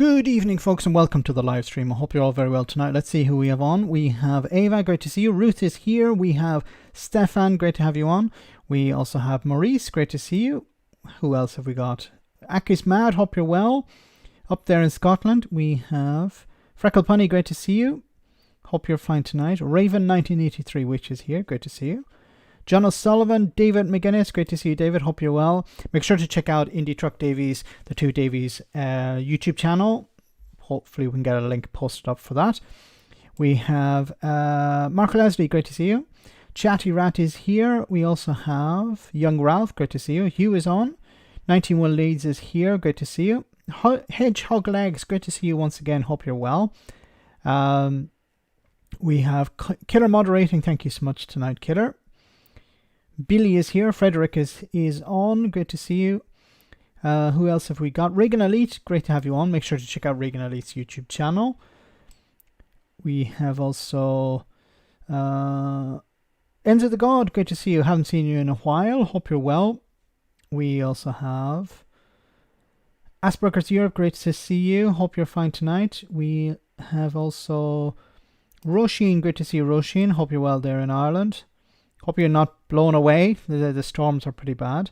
Good evening, folks, and welcome to the live stream. I hope you're all very well tonight. Let's see who we have on. We have Ava, great to see you. Ruth is here. We have Stefan, great to have you on. We also have Maurice, great to see you. Who else have we got? Aki's Mad, hope you're well. Up there in Scotland, we have Freckle Punny, great to see you. Hope you're fine tonight. Raven 1983, which is here, great to see you. John O'Sullivan, David McGuinness, great to see you, David. Hope you're well. Make sure to check out Indie Truck Davies, the two Davies YouTube channel. Hopefully we can get a link posted up for that. We have Mark Leslie, great to see you. Chatty Rat is here. We also have Young Ralph, great to see you. Hugh is on. 91 Leads is here, great to see you. Hedgehog Legs, great to see you once again. Hope you're well. We have Killer moderating. Thank you so much tonight, Killer. Billy is here. Frederick is on. Great to see you. Who else have we got? Regan Elite. Great to have you on. Make sure to check out Regan Elite's YouTube channel. We have also Enzo the God. Great to see you. Haven't seen you in a while. Hope you're well. We also have Asperger's Europe. Great to see you. Hope you're fine tonight. We have also Roisin. Great to see you, Roisin. Hope you're well there in Ireland. Hope you're not blown away. The storms are pretty bad.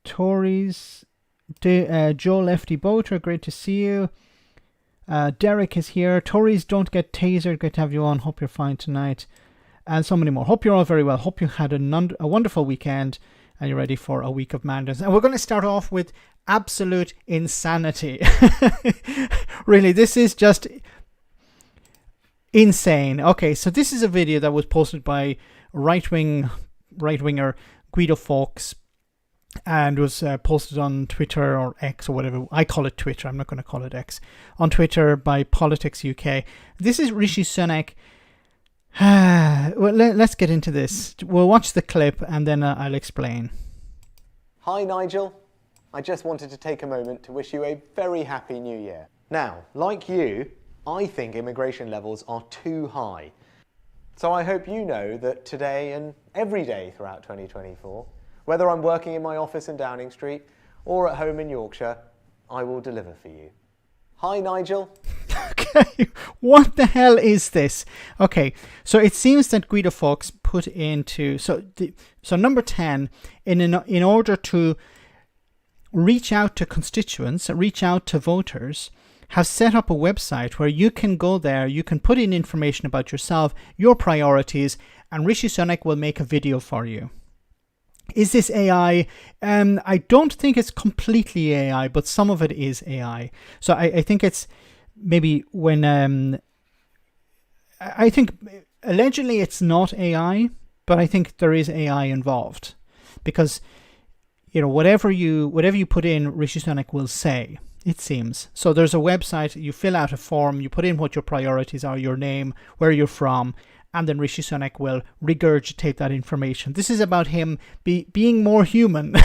Tories, Joe Lefty Boater, great to see you. Derek is here. Tories don't get tasered. Great to have you on. Hope you're fine tonight. And so many more. Hope you're all very well. Hope you had a wonderful weekend and you're ready for a week of madness. And we're going to start off with absolute insanity. Really, this is just insane. Okay, so this is a video that was posted by right-winger Guido Fawkes and was posted on Twitter or X or whatever. I call it Twitter. I'm not going to call it X. On Twitter by Politics UK. This is Rishi Sunak. Well, let's get into this. We'll watch the clip and then I'll explain. Hi Nigel. I just wanted to take a moment to wish you a very happy new year. Now, like you, I think immigration levels are too high. So I hope you know that today and every day throughout 2024, whether I'm working in my office in Downing Street or at home in Yorkshire, I will deliver for you. Hi Nigel. Okay, what the hell is this? Okay, so it seems that Guido Fawkes put into so number 10 in order to reach out to constituents, reach out to voters, have set up a website where you can go there, you can put in information about yourself, your priorities, and Rishi Sunak will make a video for you. Is this AI? I don't think it's completely AI, but some of it is AI. So I think it's maybe when I think allegedly it's not AI, but I think there is AI involved because whatever you put in, Rishi Sunak will say. It seems. So there's a website, you fill out a form, you put in what your priorities are, your name, where you're from, and then Rishi Sunak will regurgitate that information. This is about him being more human.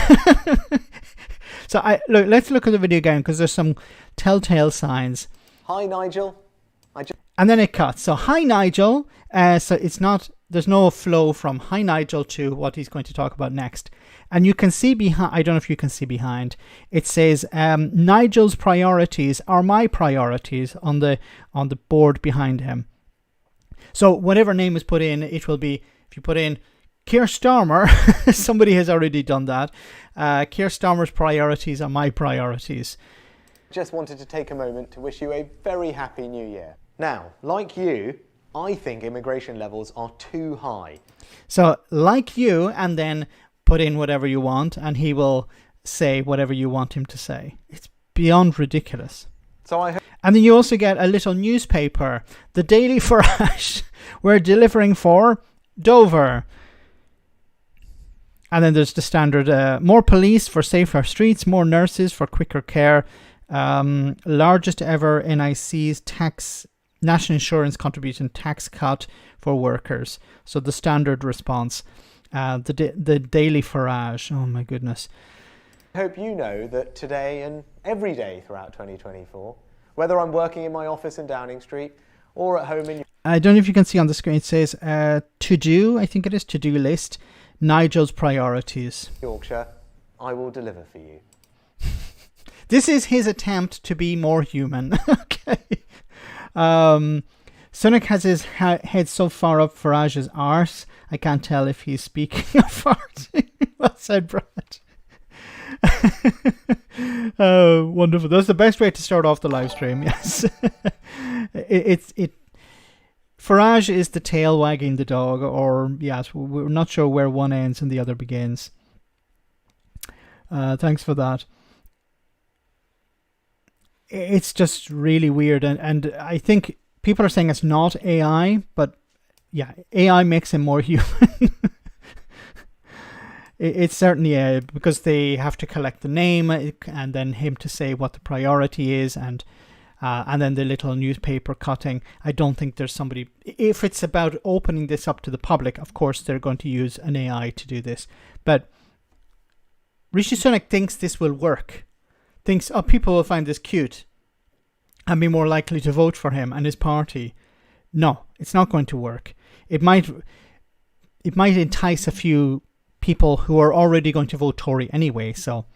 So let's look at the video again because there's some telltale signs. Hi Nigel. And then it cuts. So hi Nigel. So it's not, there's no flow from hi Nigel to what he's going to talk about next. And you can see behind, I don't know if you can see behind, it says Nigel's priorities are my priorities on the board behind him. So whatever name is put in, it will be, if you put in Keir Starmer, somebody has already done that. Keir Starmer's priorities are my priorities. Just wanted to take a moment to wish you a very happy new year. Now, like you, I think immigration levels are too high. So like you, and then put in whatever you want and he will say whatever you want him to say. It's beyond ridiculous. And then you also get a little newspaper, the Daily Farash. We're delivering for Dover. And then there's the standard, more police for safer streets, more nurses for quicker care, largest ever NIC's national insurance contribution tax cut for workers. So the standard response. The Daily Farage. Oh my goodness. I hope you know that today and every day throughout 2024, whether I'm working in my office in Downing Street or at home in... I don't know if you can see on the screen, it says to-do, I think it is, to-do list, Nigel's priorities. Yorkshire, I will deliver for you. This is his attempt to be more human. Okay. Sunak has his head so far up Farage's arse, I can't tell if he's speaking or farting. Well said, Brad. Oh, wonderful. That's the best way to start off the live stream, yes. Farage is the tail wagging the dog, or yes, we're not sure where one ends and the other begins. Thanks for that. It's just really weird, and I think people are saying it's not AI, but yeah, AI makes him more human. It's certainly because they have to collect the name and then him to say what the priority is, and then the little newspaper cutting. I don't think there's somebody. If it's about opening this up to the public, of course they're going to use an AI to do this. But Rishi Sunak thinks this will work. Thinks, oh, people will find this cute and be more likely to vote for him and his party. No, it's not going to work. It might entice a few people who are already going to vote Tory anyway. So,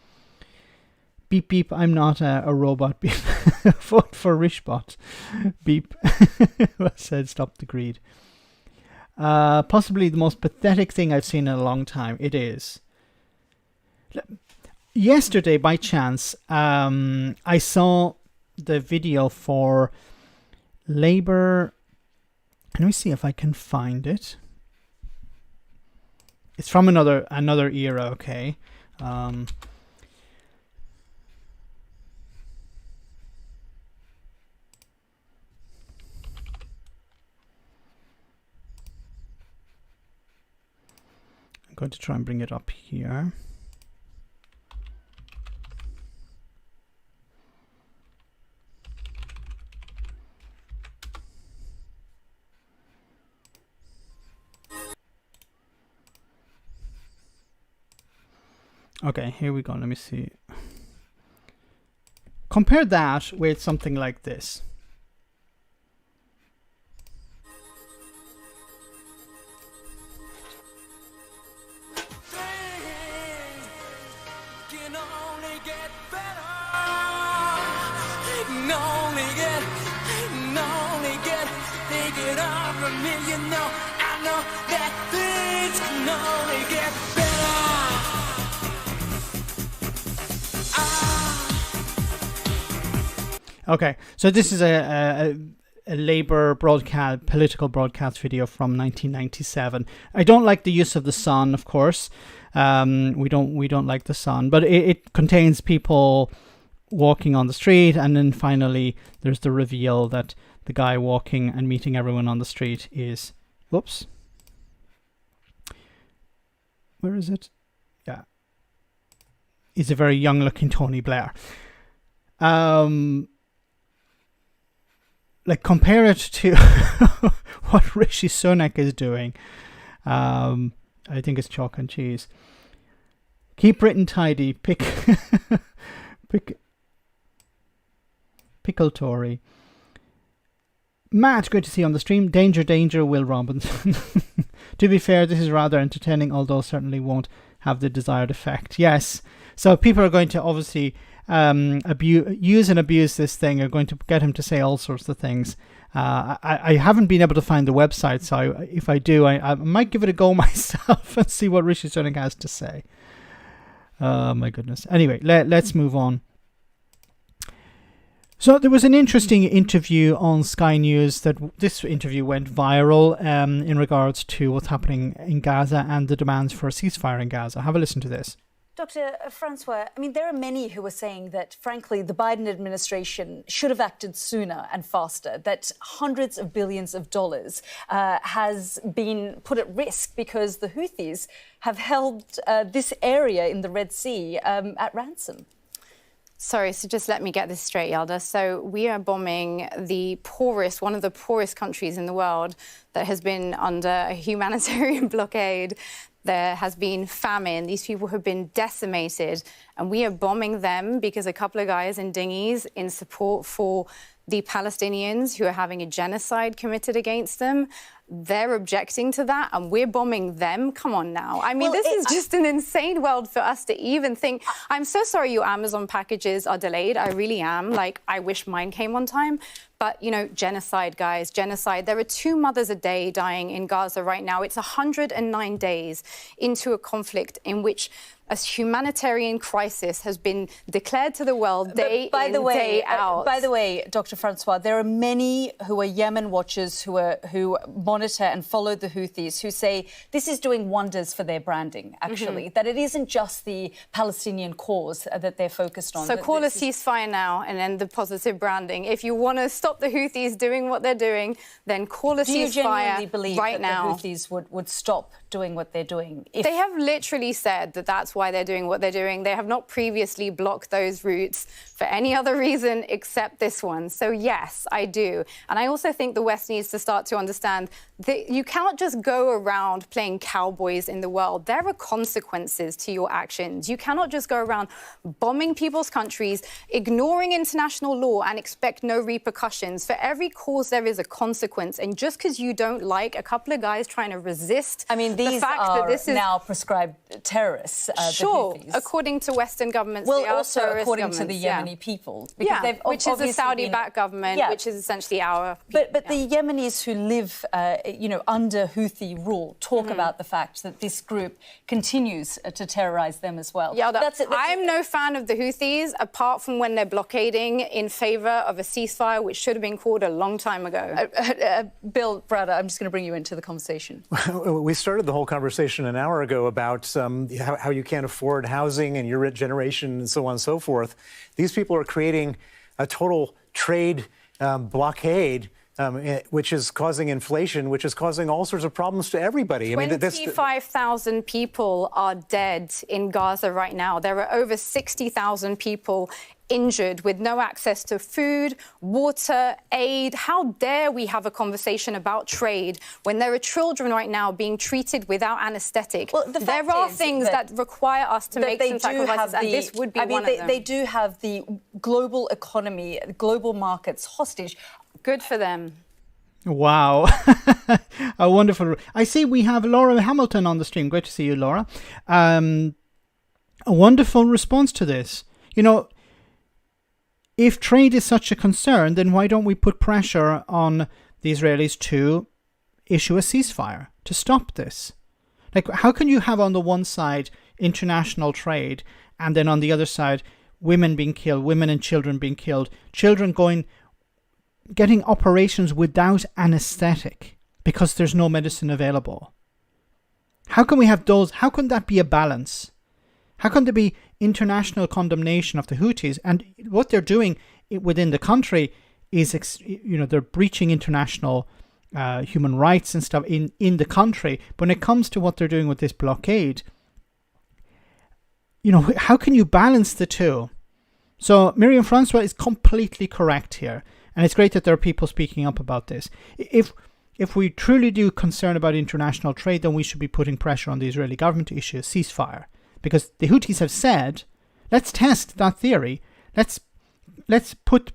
beep beep, I'm not a robot. Beep. Vote for Rishbot. Beep. Well said, stop the greed. Possibly the most pathetic thing I've seen in a long time. It is. Yesterday, by chance, I saw the video for Labour. Let me see if I can find it. It's from another era, okay. I'm going to try and bring it up here. Okay, here we go. Let me see. Compare that with something like this. Okay, so this is a Labour political broadcast video from 1997. I don't like the use of the sun, of course. We don't like the sun, but it contains people walking on the street, and then finally there's the reveal that the guy walking and meeting everyone on the street is, whoops, where is it? Yeah, is a very young-looking Tony Blair. Like, compare it to what Rishi Sunak is doing. I think it's chalk and cheese. Keep Britain tidy. Pickle Tory. Matt, good to see you on the stream. Danger, danger, Will Robinson. To be fair, this is rather entertaining, although certainly won't have the desired effect. Yes. So people are going to obviously use and abuse this thing, are going to get him to say all sorts of things. I haven't been able to find the website, so if I do, I might give it a go myself and see what Rishi Sunak has to say. My goodness. Anyway, let's move on. So there was an interesting interview on Sky News. This interview went viral in regards to what's happening in Gaza and the demands for a ceasefire in Gaza. Have a listen to this. Dr. Francois, I mean, there are many who are saying that, frankly, the Biden administration should have acted sooner and faster, that hundreds of billions of dollars has been put at risk because the Houthis have held this area in the Red Sea at ransom. Sorry, so just let me get this straight, Yalda. So we are bombing one of the poorest countries in the world that has been under a humanitarian blockade. There has been famine. These people have been decimated, and we are bombing them because a couple of guys in dinghies in support for the Palestinians who are having a genocide committed against them. they're objecting to that and we're bombing them. Come on now. I mean, Well, this is just an insane world for us to even think. I'm so sorry your Amazon packages are delayed. I really am. Like, I wish mine came on time. But, you know, genocide, guys, genocide. There are 2 mothers a day dying in Gaza right now. It's 109 days into a conflict in which a humanitarian crisis has been declared to the world day in, day out. By the way, Dr. Francois, there are many who are Yemen watchers who monitor and follow the Houthis who say this is doing wonders for their branding, actually, that it isn't just the Palestinian cause that they're focused on. So call a ceasefire now and end the positive branding. If you want to stop the Houthis doing what they're doing, then call a ceasefire right now. Do you genuinely believe that the Houthis would stop doing what they're doing? They have literally said that that's why they're doing what they're doing. They have not previously blocked those routes for any other reason except this one. So yes, I do. And I also think the West needs to start to understand that you cannot just go around playing cowboys in the world. There are consequences to your actions. You cannot just go around bombing people's countries, ignoring international law and expect no repercussions. For every cause, there is a consequence. And just because you don't like a couple of guys trying to resist, I mean, these the fact are that this is now prescribed terrorists. Sure, according to Western governments, well, they are also according to the yeah. Yemeni people, because they've which is a Saudi-backed government, which is essentially our. But the Yemenis who live, under Houthi rule, talk about the fact that this group continues to terrorise them as well. Yeah, I'm no fan of the Houthis, apart from when they're blockading in favour of a ceasefire, which should have been called a long time ago. Bill Browder, I'm just going to bring you into the conversation. We started the whole conversation an hour ago about how you can't afford housing and your generation and so on and so forth. These people are creating a total trade blockade, which is causing inflation, which is causing all sorts of problems to everybody. 25,000 people are dead in Gaza right now. There are over 60,000 people injured with no access to food, water, aid. How dare we have a conversation about trade when there are children right now being treated without anaesthetic? Well, there are things that require us to make some sacrifices, and this would be one of them. They do have the global economy, global markets hostage. Good for them. Wow. A wonderful. I see we have Laura Hamilton on the stream. Great to see you, Laura. A wonderful response to this. You know, if trade is such a concern, then why don't we put pressure on the Israelis to issue a ceasefire, to stop this? Like, how can you have on the one side international trade and then on the other side women being killed, women and children being killed, children getting operations without anesthetic because there's no medicine available? How can we have those? How can that be a balance? How can there be international condemnation of the Houthis? And what they're doing within the country is, they're breaching international human rights and stuff in the country. But when it comes to what they're doing with this blockade, how can you balance the two? So Miriam Francois is completely correct here. And it's great that there are people speaking up about this. If we truly do concern about international trade, then we should be putting pressure on the Israeli government to issue a ceasefire. Because the Houthis have said, let's test that theory. Let's put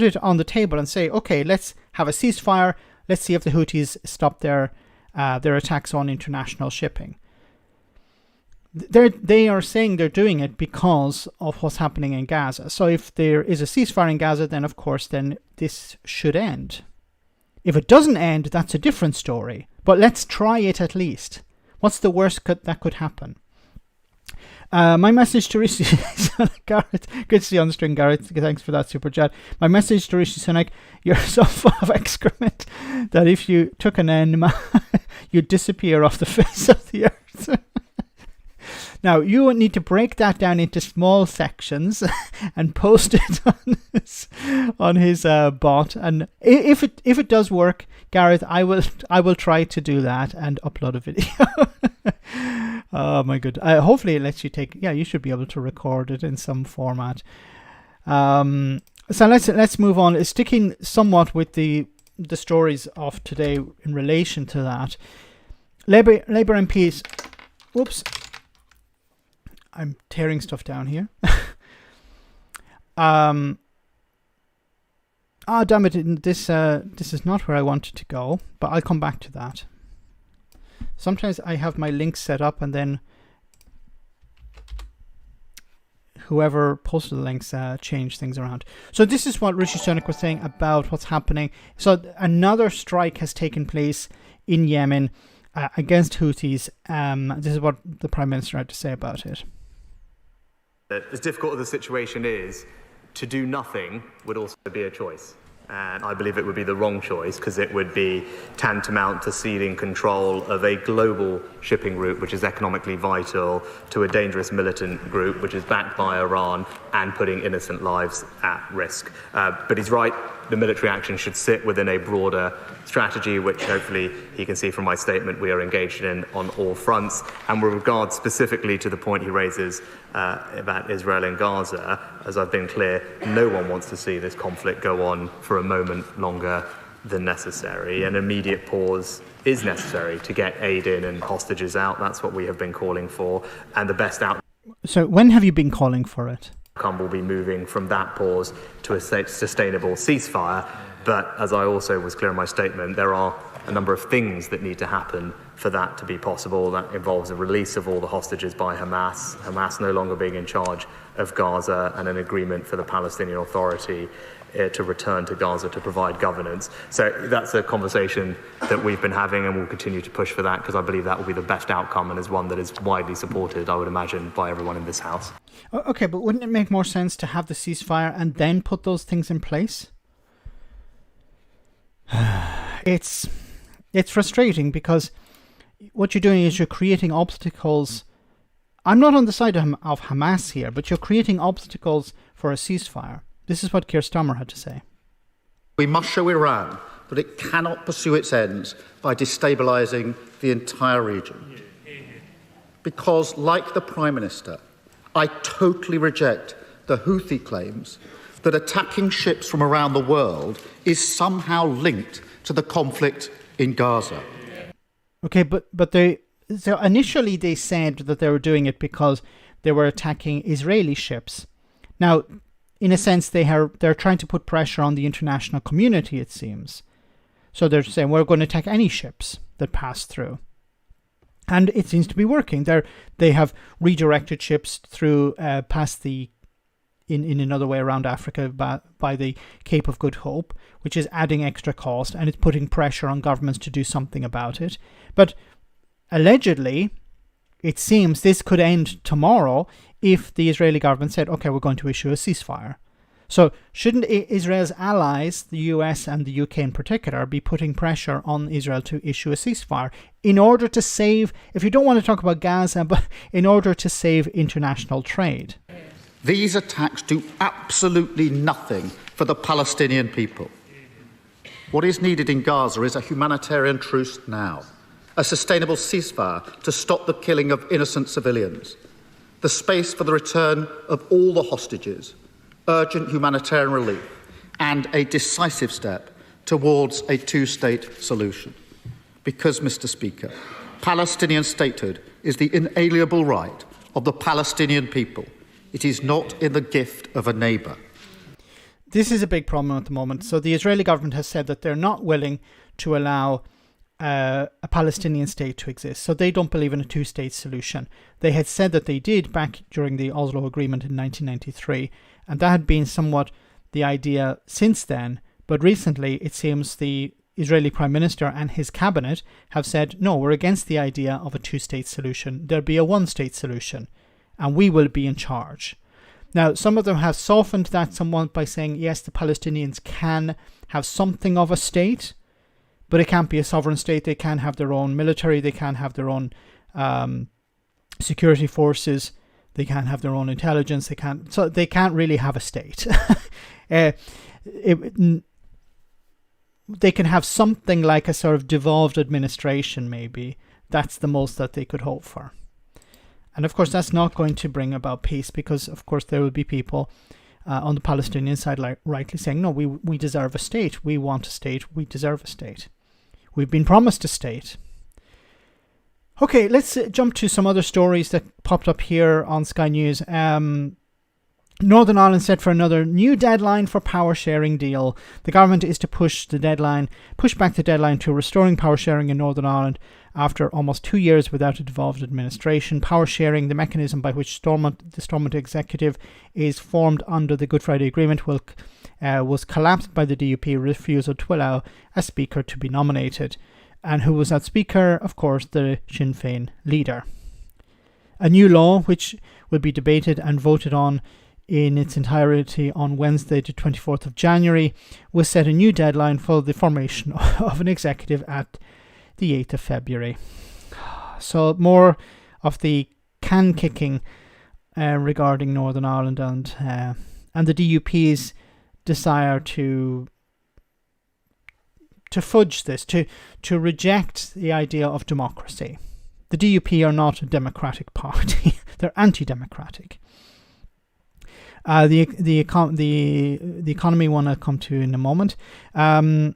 it on the table and say, okay, let's have a ceasefire. Let's see if the Houthis stop their attacks on international shipping. They are saying they're doing it because of what's happening in Gaza. So if there is a ceasefire in Gaza, then of course, then this should end. If it doesn't end, that's a different story. But let's try it at least. What's the worst that could happen? My message to Rishi Garrett, good to see you on the string, Garrett. Thanks for that super chat. My message to Rishi Sunak: you're so full of excrement that if you took an enema, you'd disappear off the face of the earth. Now, you would need to break that down into small sections and post it on his bot. And if it does work, Gareth, I will try to do that and upload a video. Oh my good. Hopefully it lets you you should be able to record it in some format. So let's move on. Sticking somewhat with the stories of today in relation to that. Labour MPs. Whoops. I'm tearing stuff down here. Ah, damn it! This is not where I wanted to go, but I'll come back to that. Sometimes I have my links set up, and then whoever posted the links change things around. So this is what Rishi Sunak was saying about what's happening. So another strike has taken place in Yemen against Houthis. This is what the Prime Minister had to say about it. As difficult as the situation is, to do nothing would also be a choice. And I believe it would be the wrong choice, because it would be tantamount to ceding control of a global shipping route which is economically vital to a dangerous militant group which is backed by Iran and putting innocent lives at risk. But he's right, the military action should sit within a broader strategy, which hopefully he can see from my statement we are engaged in on all fronts. And with regard specifically to the point he raises about Israel and Gaza, as I've been clear, no one wants to see this conflict go on for a moment longer than necessary. An immediate pause is necessary to get aid in and hostages out. That's what we have been calling for. And the best outcome. So when have you been calling for it? Will be moving from that pause to a sustainable ceasefire. But as I also was clear in my statement, there are a number of things that need to happen for that to be possible. That involves a release of all the hostages by Hamas no longer being in charge of Gaza, and an agreement for the Palestinian Authority to return to Gaza to provide governance. So that's a conversation that we've been having, and we'll continue to push for that, because I believe that will be the best outcome, and is one that is widely supported, I would imagine, by everyone in this House. Okay, but wouldn't it make more sense to have the ceasefire and then put those things in place? It's frustrating, because what you're doing is you're creating obstacles. I'm not on the side of Hamas here, but you're creating obstacles for a ceasefire. This is what Keir Starmer had to say. We must show Iran that it cannot pursue its ends by destabilising the entire region. Because, like the Prime Minister, I totally reject the Houthi claims that attacking ships from around the world is somehow linked to the conflict in Gaza. Okay, but so initially they said that they were doing it because they were attacking Israeli ships. Now, in a sense, they're trying to put pressure on the international community, it seems. So they're saying, we're going to attack any ships that pass through. And it seems to be working. They have redirected ships through past in another way around Africa by the Cape of Good Hope, which is adding extra cost, and it's putting pressure on governments to do something about it. But allegedly, it seems this could end tomorrow if the Israeli government said, okay, we're going to issue a ceasefire. So shouldn't Israel's allies, the US and the UK in particular, be putting pressure on Israel to issue a ceasefire in order to save, if you don't want to talk about Gaza, but in order to save international trade? These attacks do absolutely nothing for the Palestinian people. What is needed in Gaza is a humanitarian truce now, a sustainable ceasefire to stop the killing of innocent civilians, the space for the return of all the hostages, urgent humanitarian relief, and a decisive step towards a two-state solution. Because, Mr. Speaker, Palestinian statehood is the inalienable right of the Palestinian people. It is not in the gift of a neighbour. This is a big problem at the moment. So the Israeli government has said that they're not willing to allow a Palestinian state to exist. So they don't believe in a two-state solution. They had said that they did back during the Oslo Agreement in 1993, and that had been somewhat the idea since then. But recently, it seems the Israeli Prime Minister and his cabinet have said, no, we're against the idea of a two-state solution. There'll be a one-state solution, and we will be in charge. Now, some of them have softened that somewhat by saying, yes, the Palestinians can have something of a state, but it can't be a sovereign state. They can have their own military. They can have their own security forces. They can have their own intelligence. So they can't really have a state. They can have something like a sort of devolved administration, maybe. That's the most that they could hope for. And of course, that's not going to bring about peace, because, of course, there will be people on the Palestinian side rightly saying, no, we deserve a state. We want a state. We deserve a state. We've been promised a state. Okay, let's jump to some other stories that popped up here on Sky News. Northern Ireland set for another new deadline for power sharing deal. The government is to push back the deadline to restoring power sharing in Northern Ireland after almost 2 years without a devolved administration. Power sharing, the mechanism by which the Stormont executive is formed under the Good Friday Agreement, was collapsed by the DUP refusal to allow a speaker to be nominated. And who was that speaker? Of course, the Sinn Féin leader. A new law, which will be debated and voted on in its entirety on Wednesday, the 24th of January, will set a new deadline for the formation of an executive at the 8th of February. So more of the can kicking regarding Northern Ireland and the DUP's desire to fudge this, to reject the idea of democracy. The DUP are not a democratic party; they're anti-democratic. The economy one I'll come to in a moment. The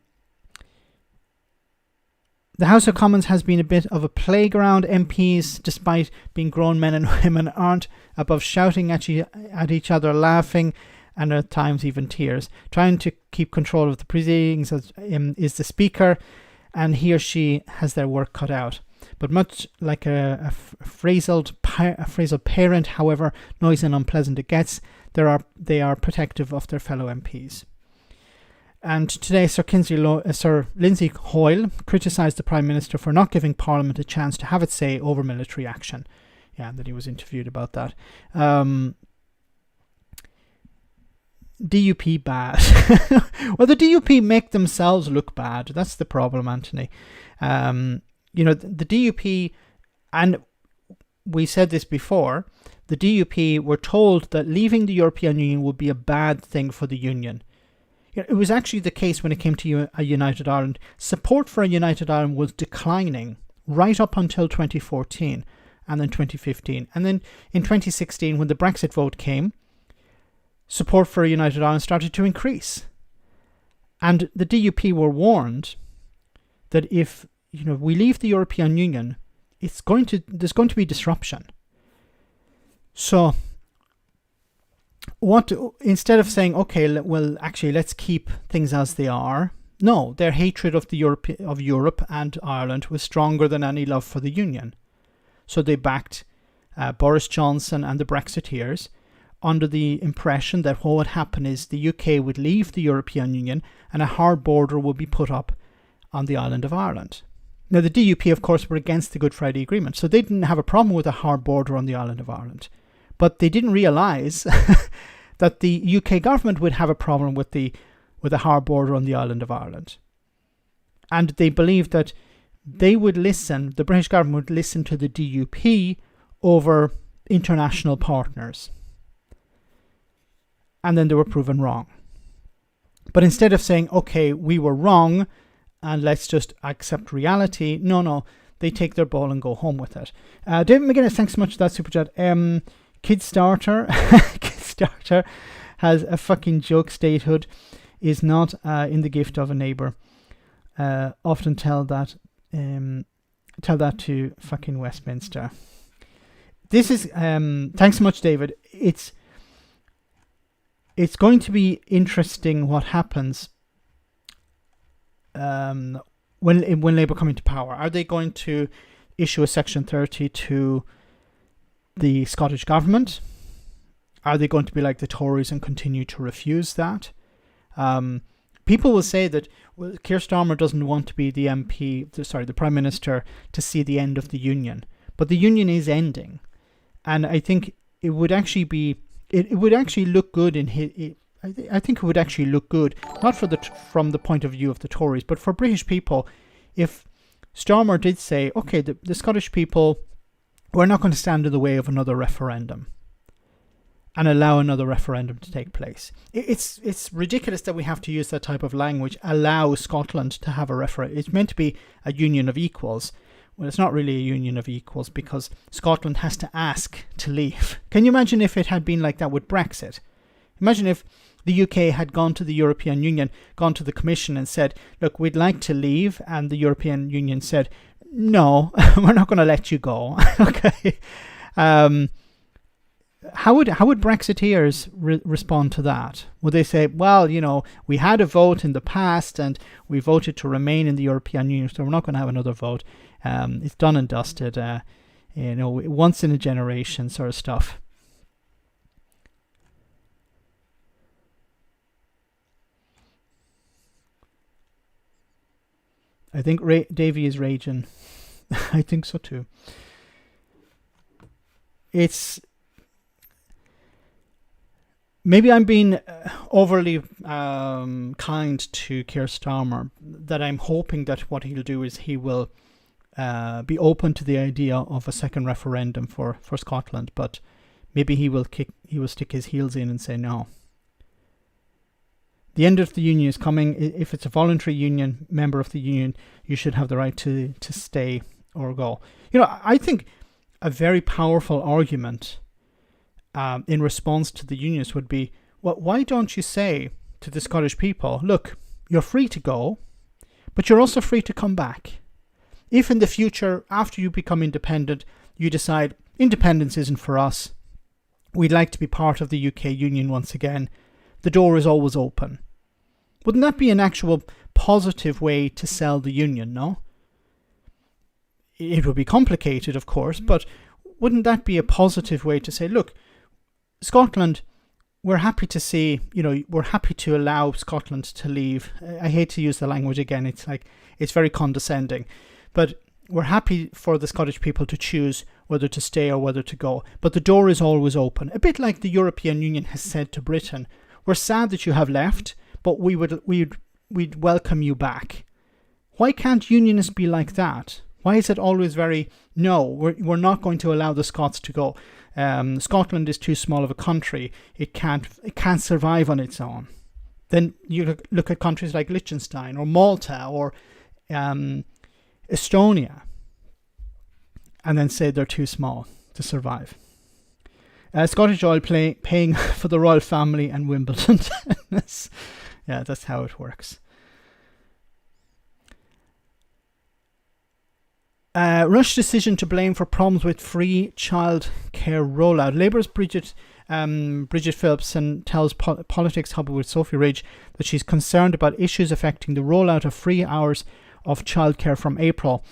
House of Commons has been a bit of a playground. MPs, despite being grown men and women, aren't above shouting at each other, laughing, and at times even tears. Trying to keep control of the proceedings is the Speaker, and he or she has their work cut out. But much like a frazzled parent, however noisy and unpleasant it gets, they are protective of their fellow MPs. And today, Sir Lindsay Hoyle criticised the Prime Minister for not giving Parliament a chance to have its say over military action. Yeah, that he was interviewed about that. DUP bad. Well, the DUP make themselves look bad. That's the problem, Anthony. The DUP, and we said this before, the DUP were told that leaving the European Union would be a bad thing for the Union. It was actually the case when it came to a United Ireland. Support for a United Ireland was declining right up until 2014 and then 2015. And then in 2016, when the Brexit vote came, support for a United Ireland started to increase. And the DUP were warned that if we leave the European Union, there's going to be disruption. So instead of saying, okay, well, actually, let's keep things as they are, no, their hatred of Europe and Ireland was stronger than any love for the Union. So they backed Boris Johnson and the Brexiteers under the impression that what would happen is the UK would leave the European Union and a hard border would be put up on the island of Ireland. Now, the DUP, of course, were against the Good Friday Agreement, so they didn't have a problem with a hard border on the island of Ireland. But they didn't realise that the UK government would have a problem with a hard border on the island of Ireland. And they believed that the British government would listen to the DUP over international partners. And then they were proven wrong. But instead of saying, okay, we were wrong, and let's just accept reality, no, they take their ball and go home with it. David McGuinness, thanks so much for that super chat. Kidstarter has a fucking joke. Statehood is not in the gift of a neighbour. Often tell that to fucking Westminster. This is thanks so much, David. It's going to be interesting what happens when Labour come into power. Are they going to issue a Section 30 to the Scottish government? Are they going to be like the Tories and continue to refuse that? People will say that Keir Starmer doesn't want to be the Prime Minister to see the end of the Union, but the Union is ending, and I think it would actually be it would actually look good in his. I think it would actually look good, not from the point of view of the Tories, but for British people, if Starmer did say, okay, the Scottish people, we're not going to stand in the way of another referendum and allow another referendum to take place. It's ridiculous that we have to use that type of language, allow Scotland to have a referendum. It's meant to be a union of equals. Well, it's not really a union of equals because Scotland has to ask to leave. Can you imagine if it had been like that with Brexit? Imagine if the UK had gone to the European Union, gone to the Commission and said, look, we'd like to leave. And the European Union said, no, we're not going to let you go. Okay. How would Brexiteers respond to that? Would they say, well, we had a vote in the past and we voted to remain in the European Union, so we're not going to have another vote. It's done and dusted. Once in a generation sort of stuff. I think Davey is raging. I think so too. It's maybe I'm being overly kind to Keir Starmer, that I'm hoping that what he'll do is he will be open to the idea of a second referendum for Scotland, but maybe he will stick his heels in and say no. The end of the union is coming. If it's a voluntary union, member of the union, you should have the right to stay or go. I think a very powerful argument in response to the unionists would be, well, why don't you say to the Scottish people, look, you're free to go, but you're also free to come back. If in the future, after you become independent, you decide independence isn't for us, we'd like to be part of the UK union once again, the door is always open. Wouldn't that be an actual positive way to sell the union, no? It would be complicated, of course, but wouldn't that be a positive way to say, look, Scotland, we're happy to see, we're happy to allow Scotland to leave. I hate to use the language again, it's very condescending, but we're happy for the Scottish people to choose whether to stay or whether to go. But the door is always open. A bit like the European Union has said to Britain, we're sad that you have left, but we'd welcome you back. Why can't unionists be like that? Why is it always very, no, we're not going to allow the Scots to go. Scotland is too small of a country. It can't survive on its own. Then you look at countries like Liechtenstein or Malta or Estonia, and then say they're too small to survive. Scottish Oil paying for the royal family and Wimbledon tennis. Yeah, that's how it works. Rush decision to blame for problems with free child care rollout. Labour's Bridget Phillipson tells Politics Hub with Sophie Ridge that she's concerned about issues affecting the rollout of free hours of childcare from April.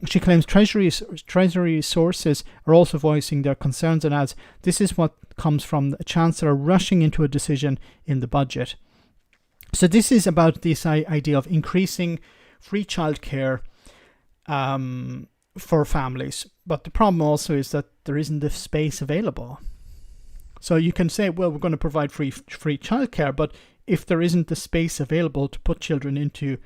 She claims Treasury sources are also voicing their concerns and adds, this is what comes from the Chancellor rushing into a decision in the budget. So this is about this idea of increasing free childcare for families. But the problem also is that there isn't the space available. So you can say, well, we're going to provide free childcare, but if there isn't the space available to put children into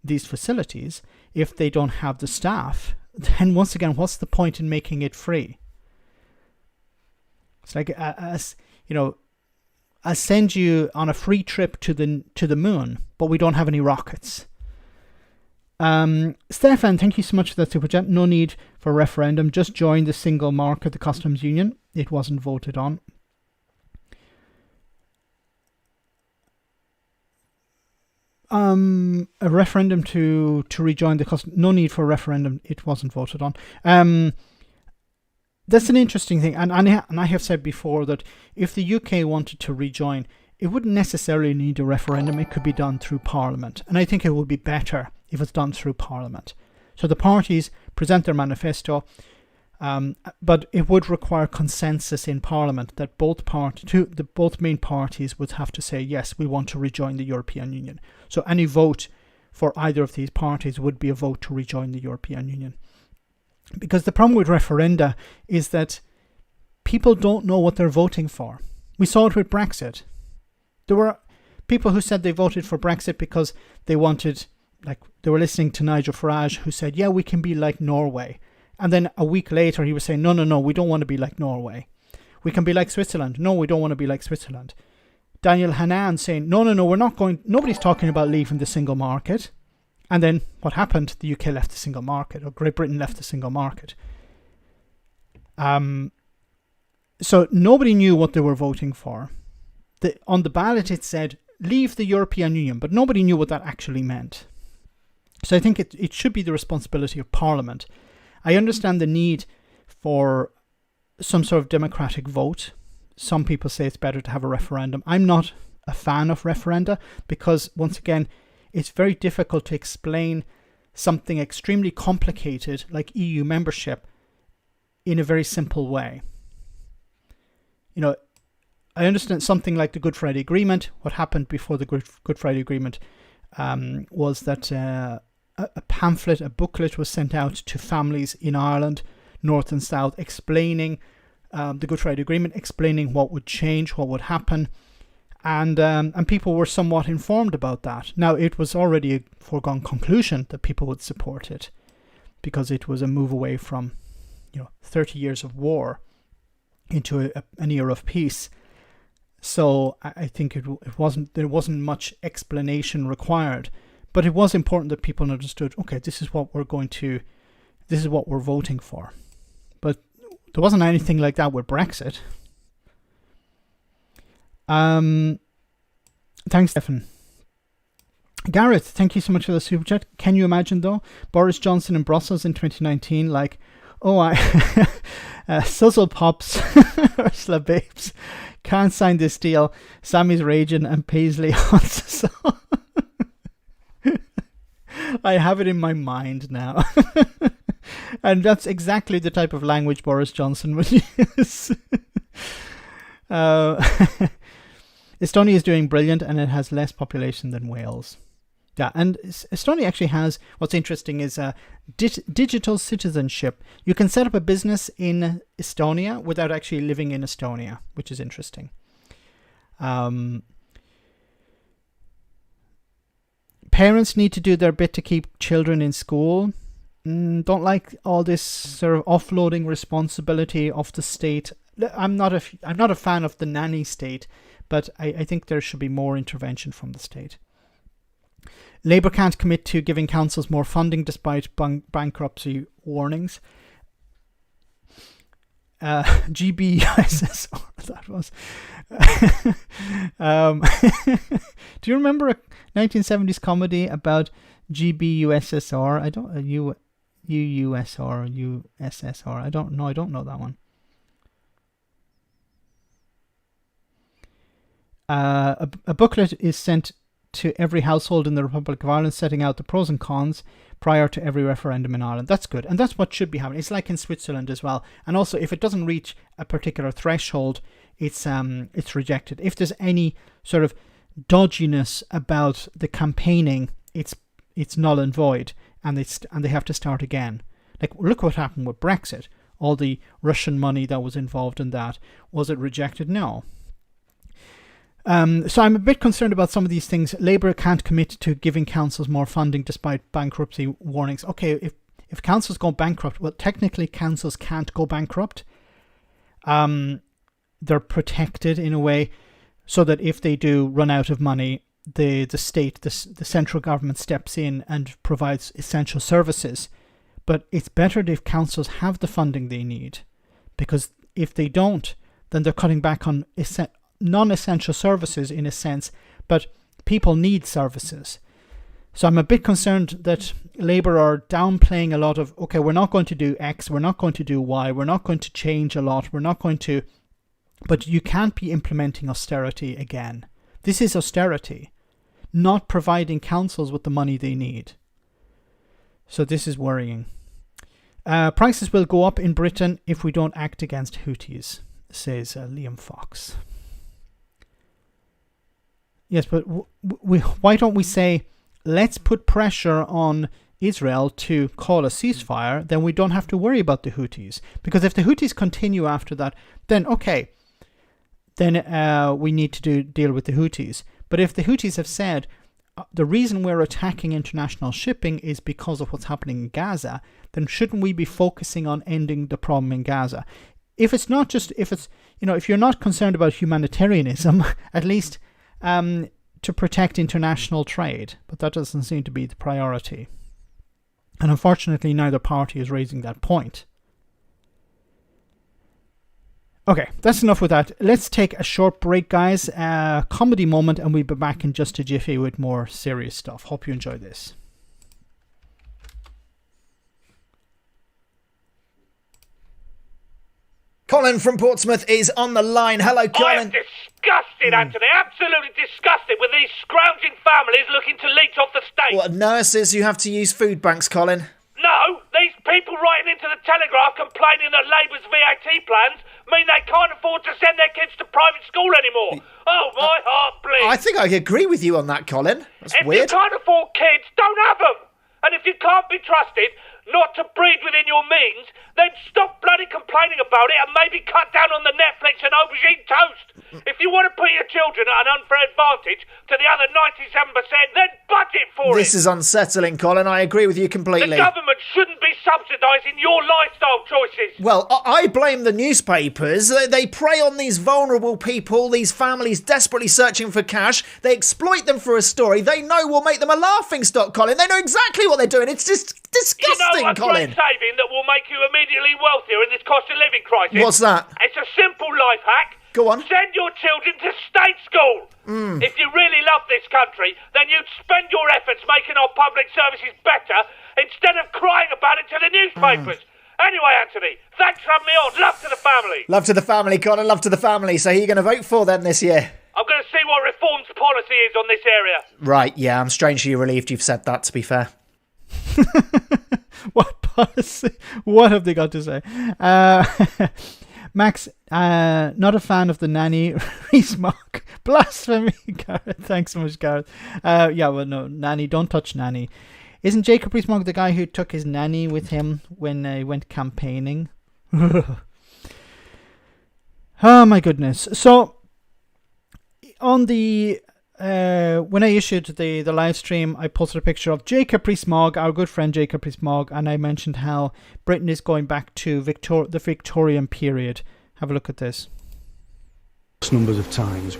these facilities, if they don't have the staff, then once again, what's the point in making it free? It's like, I'll send you on a free trip to the moon, but we don't have any rockets. Stefan, thank you so much for that super chat. No need for referendum. Just join the single market, the customs union. It wasn't voted on. A referendum to rejoin the customs. No need for a referendum. It wasn't voted on. That's an interesting thing, and I have said before that if the UK wanted to rejoin, it wouldn't necessarily need a referendum. It could be done through Parliament, and I think it would be better if it's done through Parliament. So the parties present their manifesto, but it would require consensus in Parliament that both main parties would have to say, yes, we want to rejoin the European Union. So any vote for either of these parties would be a vote to rejoin the European Union. Because the problem with referenda is that people don't know what they're voting for. We saw it with Brexit. There were people who said they voted for Brexit because they wanted, they were listening to Nigel Farage, who said, yeah, we can be like Norway. And then a week later, he was saying, no, we don't want to be like Norway. We can be like Switzerland. No, we don't want to be like Switzerland. Daniel Hannan saying, no, we're not going, nobody's talking about leaving the single market. And then what happened? The UK left the single market, or Great Britain left the single market. So nobody knew what they were voting for. On the ballot it said, leave the European Union, but nobody knew what that actually meant. So I think it should be the responsibility of Parliament. I understand the need for some sort of democratic vote. Some people say it's better to have a referendum. I'm not a fan of referenda because, once again, it's very difficult to explain something extremely complicated like EU membership in a very simple way. You know, I understand something like the Good Friday Agreement. What happened before the Good Friday Agreement was that a pamphlet, a booklet was sent out to families in Ireland, North and South, explaining the Good Friday Agreement, explaining what would change, what would happen. And people were somewhat informed about that. Now, it was already a foregone conclusion that people would support it because it was a move away from, 30 years of war into an era of peace. So I think there wasn't much explanation required, but it was important that people understood, okay, this is what we're voting for. But there wasn't anything like that with Brexit. Thanks, Stefan. Gareth, thank you so much for the super chat. Can you imagine, though, Boris Johnson in Brussels in 2019, like, Suzzle Pops, Ursula Babes, can't sign this deal, Sammy's raging, and Paisley wants us all. I have it in my mind now. And that's exactly the type of language Boris Johnson would use. Estonia is doing brilliant, and it has less population than Wales. Yeah, and Estonia actually has, what's interesting is digital citizenship. You can set up a business in Estonia without actually living in Estonia, which is interesting. Parents need to do their bit to keep children in school. Don't like all this sort of offloading responsibility of the state. I'm not a fan of the nanny state, but I think there should be more intervention from the state. Labour can't commit to giving councils more funding despite bankruptcy warnings. GBUSSR, that was. Do you remember a 1970s comedy about GBUSSR? I don't. UUSR, USSR. I don't know. I don't know that one. A booklet is sent to every household in the Republic of Ireland setting out the pros and cons prior to every referendum in Ireland. That's good. And that's what should be happening. It's like in Switzerland as well. And also, if it doesn't reach a particular threshold, it's rejected. If there's any sort of dodginess about the campaigning, it's null and void, and they have to start again. Like, look what happened with Brexit. All the Russian money that was involved in that. Was it rejected? No. So I'm a bit concerned about some of these things. Labour can't commit to giving councils more funding despite bankruptcy warnings. Okay, if councils go bankrupt, well, technically councils can't go bankrupt. They're protected in a way so that if they do run out of money, the state, the central government steps in and provides essential services. But it's better if councils have the funding they need, because if they don't, then they're cutting back on non-essential services in a sense, but people need services. So I'm a bit concerned that Labour are downplaying a lot of, okay, we're not going to do X, we're not going to do Y, we're not going to change a lot, we're not going to, but you can't be implementing austerity again. This is austerity, not providing councils with the money they need. So this is worrying. Prices will go up in Britain if we don't act against Houthis, says Liam Fox. Yes, but why don't we say, let's put pressure on Israel to call a ceasefire, then we don't have to worry about the Houthis. Because if the Houthis continue after that, then okay, then we need to deal with the Houthis. But if the Houthis have said, the reason we're attacking international shipping is because of what's happening in Gaza, then shouldn't we be focusing on ending the problem in Gaza? If it's not just, if you're not concerned about humanitarianism, at least to protect international trade, but that doesn't seem to be the priority. And unfortunately, neither party is raising that point. Okay, that's enough with that. Let's take a short break, guys. Comedy moment, and we'll be back in just a jiffy with more serious stuff. Hope you enjoy this. Colin from Portsmouth is on the line. Hello, I am Colin. disgusted, Anthony, absolutely disgusted with these scrounging families looking to leech off the state. What, nurses who have to use food banks, Colin? No, these people writing into the Telegraph complaining that Labour's VAT plans mean they can't afford to send their kids to private school anymore. Oh, my heart bleeds. I think I agree with you on that, Colin. That's weird. If you can't afford kids, don't have them. And if you can't be trusted not to breed within your means, then stop bloody complaining about it and maybe cut down on the Netflix and aubergine toast. If you want to put your children at an unfair advantage to the other 97%, then budget for it. This is unsettling, Colin. I agree with you completely. The government shouldn't be subsidising your lifestyle choices. Well, I blame the newspapers. They prey on these vulnerable people, these families desperately searching for cash. They exploit them for a story they know will make them a laughingstock, Colin. They know exactly what they're doing. It's just disgusting, You know a Colin. great saving that will make you immediately wealthier in this cost of living crisis? What's that? It's a simple life hack. Go on. Send your children to state school. If you really love this country, then you'd spend your efforts making our public services better instead of crying about it to the newspapers. Anyway, Anthony, thanks for having me on. Love to the family. Love to the family, Colin. Love to the family. So who are you going to vote for then this year? I'm going to see what Reform's policy is on this area. Right, yeah, I'm strangely relieved you've said that, to be fair. What policy? What have they got to say? Max, not a fan of the nanny Rees-Mogg. Blasphemy, Gareth. Thanks so much, Gareth. Yeah, well, no, nanny, don't touch nanny. Isn't Jacob Rees-Mogg the guy who took his nanny with him when he went campaigning? Oh, my goodness. So, on the... when I issued the live stream, I posted a picture of Jacob Rees-Mogg, our good friend Jacob Rees-Mogg, and I mentioned how Britain is going back to the Victorian period. Have a look at this. Numbers of times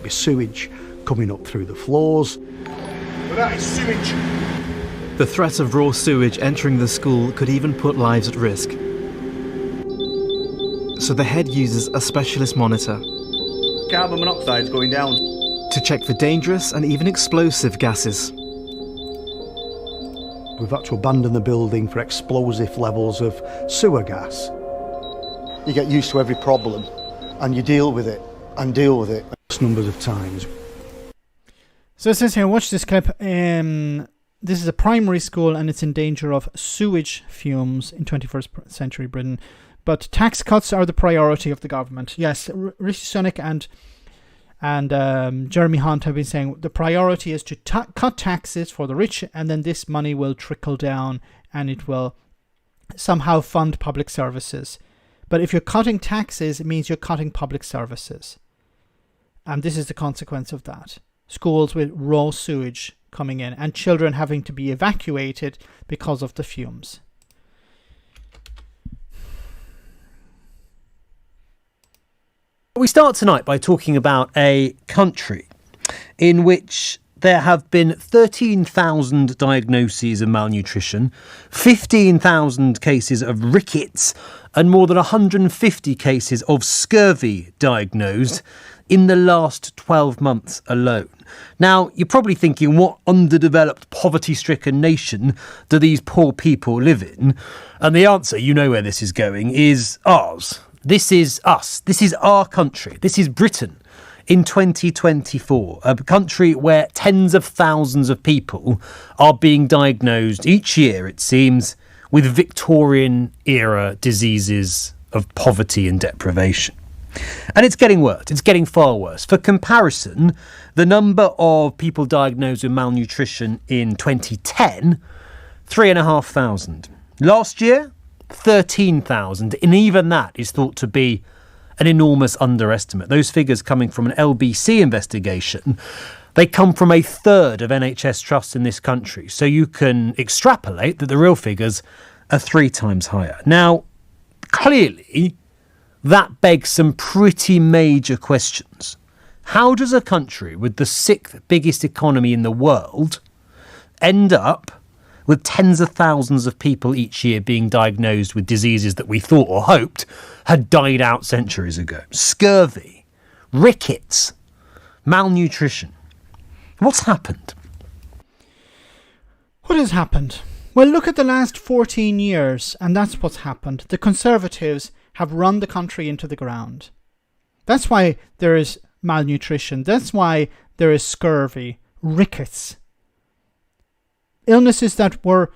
with sewage coming up through the floors. But that is sewage. The threat of raw sewage entering the school could even put lives at risk. So the head uses a specialist monitor Carbon monoxide's going down. to check for dangerous and even explosive gases. We've had to abandon the building for explosive levels of sewer gas. You get used to every problem and you deal with it and deal with it. Numbers of times. So it says here, watch this clip. This is a primary school and it's in danger of sewage fumes in 21st century Britain. But tax cuts are the priority of the government. Yes, Rishi Sunak and Jeremy Hunt have been saying the priority is to cut taxes for the rich, and then this money will trickle down and it will somehow fund public services. But if you're cutting taxes, it means you're cutting public services. And this is the consequence of that. Schools with raw sewage coming in and children having to be evacuated because of the fumes. We start tonight by talking about a country in which there have been 13,000 diagnoses of malnutrition, 15,000 cases of rickets, and more than 150 cases of scurvy diagnosed in the last 12 months alone. Now, you're probably thinking, what underdeveloped, poverty-stricken nation do these poor people live in? And the answer, you know where this is going, is ours. This is us. This is our country. This is Britain in 2024, a country where tens of thousands of people are being diagnosed each year, it seems, with Victorian-era diseases of poverty and deprivation. And it's getting worse. It's getting far worse. For comparison, the number of people diagnosed with malnutrition in 2010, 3,500. Last year, 13,000. And even that is thought to be an enormous underestimate. Those figures coming from an LBC investigation, they come from a third of NHS trusts in this country. So you can extrapolate that the real figures are 3 times higher. Now, clearly, that begs some pretty major questions. How does a country with the 6th biggest economy in the world end up with tens of thousands of people each year being diagnosed with diseases that we thought or hoped had died out centuries ago? Scurvy, rickets, malnutrition. What's happened? What has happened? Well, look at the last 14 years, and that's what's happened. The Conservatives have run the country into the ground. That's why there is malnutrition. That's why there is scurvy, rickets. Illnesses that were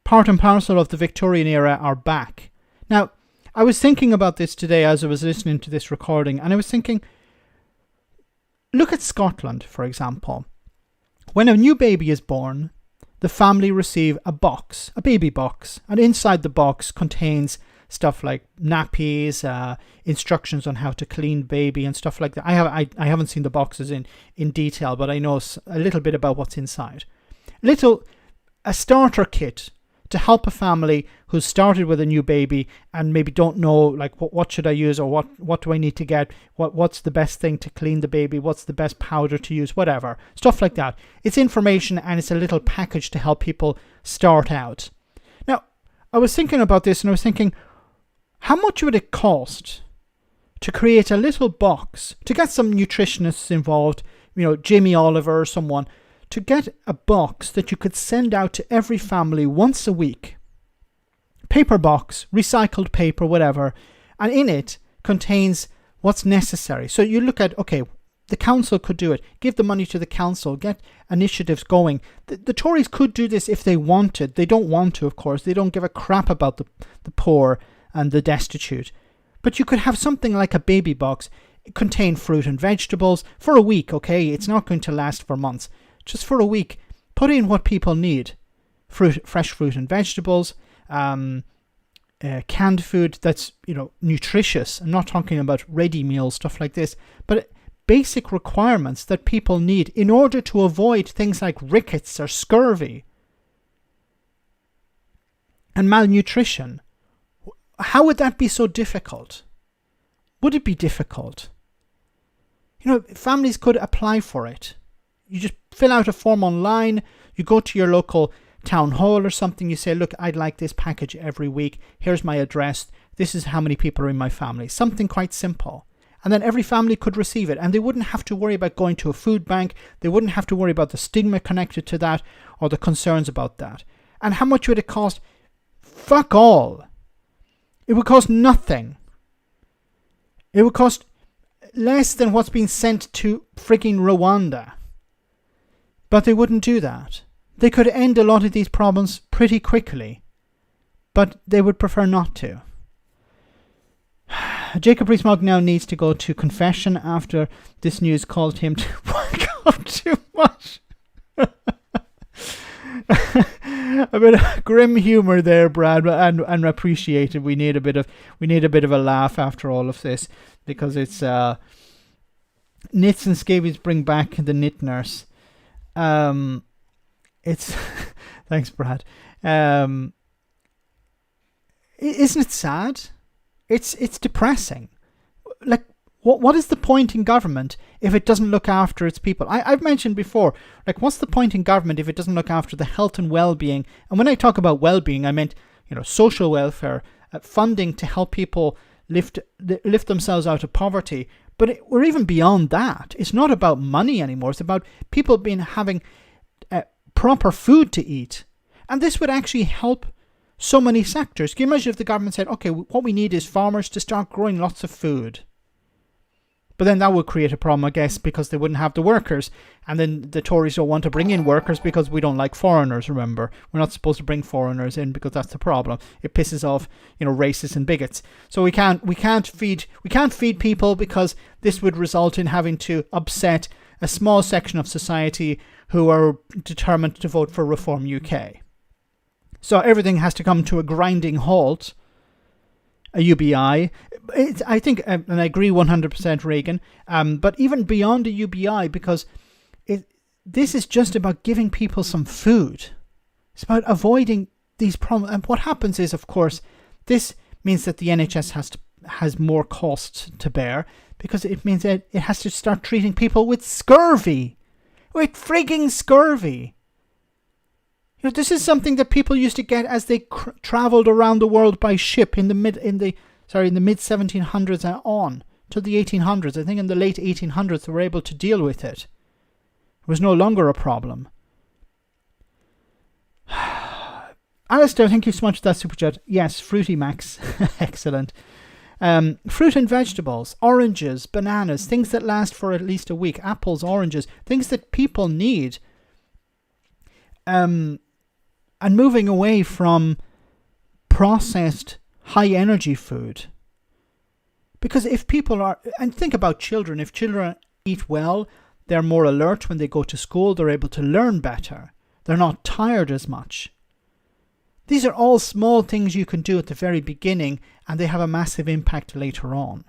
part and parcel of the Victorian era are back. Now, I was thinking about this today as I was listening to this recording, and I was thinking, look at Scotland, for example. When a new baby is born, the family receive a box, a baby box, and inside the box contains stuff like nappies, instructions on how to clean baby and stuff like that. I haven't seen the boxes in detail, but I know a little bit about what's inside. A starter kit to help a family who's started with a new baby and maybe don't know, like, what should I use, or what do I need to get, what's the best thing to clean the baby, what's the best powder to use, whatever, stuff like that. It's information, and it's a little package to help people start out. Now, I was thinking about this, and I was thinking, how much would it cost to create a little box, to get some nutritionists involved, Jamie Oliver or someone, to get a box that you could send out to every family once a week. Paper box, recycled paper, whatever, and in it contains what's necessary. So you look at, okay, the council could do it. Give the money to the council. Get initiatives going. The Tories could do this if they wanted. They don't want to, of course. They don't give a crap about the poor and the destitute. But you could have something like a baby box. Contain fruit and vegetables for a week, okay? It's not going to last for months. Just for a week, put in what people need. Fresh fruit and vegetables, canned food that's, nutritious. I'm not talking about ready meals, stuff like this, but basic requirements that people need in order to avoid things like rickets or scurvy and malnutrition. How would that be so difficult? Would it be difficult? Families could apply for it. You just fill out a form online, you go to your local town hall or something, you say, look, I'd like this package every week, here's my address, this is how many people are in my family. Something quite simple. And then every family could receive it, and they wouldn't have to worry about going to a food bank, they wouldn't have to worry about the stigma connected to that, or the concerns about that. And how much would it cost? Fuck all. It would cost nothing. It would cost less than what's been sent to freaking Rwanda. But they wouldn't do that. They could end a lot of these problems pretty quickly, but they would prefer not to. Jacob Rees-Mogg now needs to go to confession after this news caused him to wake up too much. A bit of grim humour there, Brad, and appreciated. We need a bit of a laugh after all of this, because it's knits and scabies bring back the knit nurse. It's thanks, Brad. Isn't it sad? It's depressing. Like, what is the point in government if it doesn't look after its people? I've mentioned before, like, what's the point in government if it doesn't look after the health and well-being? And when I talk about well-being, I meant, social welfare, funding to help people lift themselves out of poverty. But we're even beyond that. It's not about money anymore. It's about people having proper food to eat. And this would actually help so many sectors. Can you imagine if the government said, okay, what we need is farmers to start growing lots of food? But then that would create a problem, I guess, because they wouldn't have the workers. And then the Tories don't want to bring in workers because we don't like foreigners, remember. We're not supposed to bring foreigners in because that's the problem. It pisses off, racists and bigots. So we can't feed people, because this would result in having to upset a small section of society who are determined to vote for Reform UK. So everything has to come to a grinding halt. A UBI. I think, and I agree 100%, Reagan, but even beyond a UBI, because this is just about giving people some food. It's about avoiding these problems. And what happens is, of course, this means that the NHS has more costs to bear, because it means that it has to start treating people with scurvy. With frigging scurvy. This is something that people used to get as they travelled around the world by ship in the mid 1700s and on to the 1800s. I think in the late 1800s they were able to deal with it. It was no longer a problem. Alistair, thank you so much for that super chat. Yes, Fruity Max, excellent. Fruit and vegetables, oranges, bananas, things that last for at least a week, apples, oranges, things that people need. And moving away from processed high energy food. Because if people are, and think about children, if children eat well, they're more alert when they go to school, they're able to learn better, they're not tired as much. These are all small things you can do at the very beginning, and they have a massive impact later on.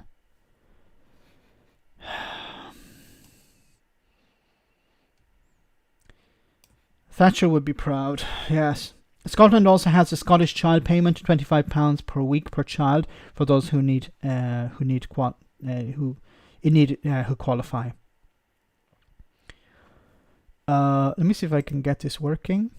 Thatcher would be proud, yes. Scotland also has a Scottish child payment, £25 per week per child for those who qualify. Let me see if I can get this working.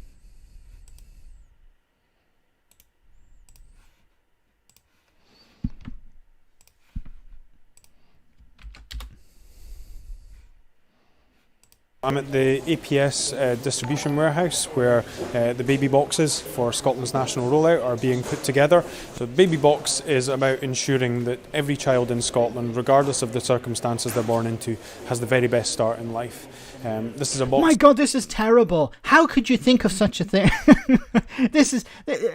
I'm at the APS distribution warehouse where the baby boxes for Scotland's national rollout are being put together. So the baby box is about ensuring that every child in Scotland, regardless of the circumstances they're born into, has the very best start in life. This is a box. My God, this is terrible. How could you think of such a thing?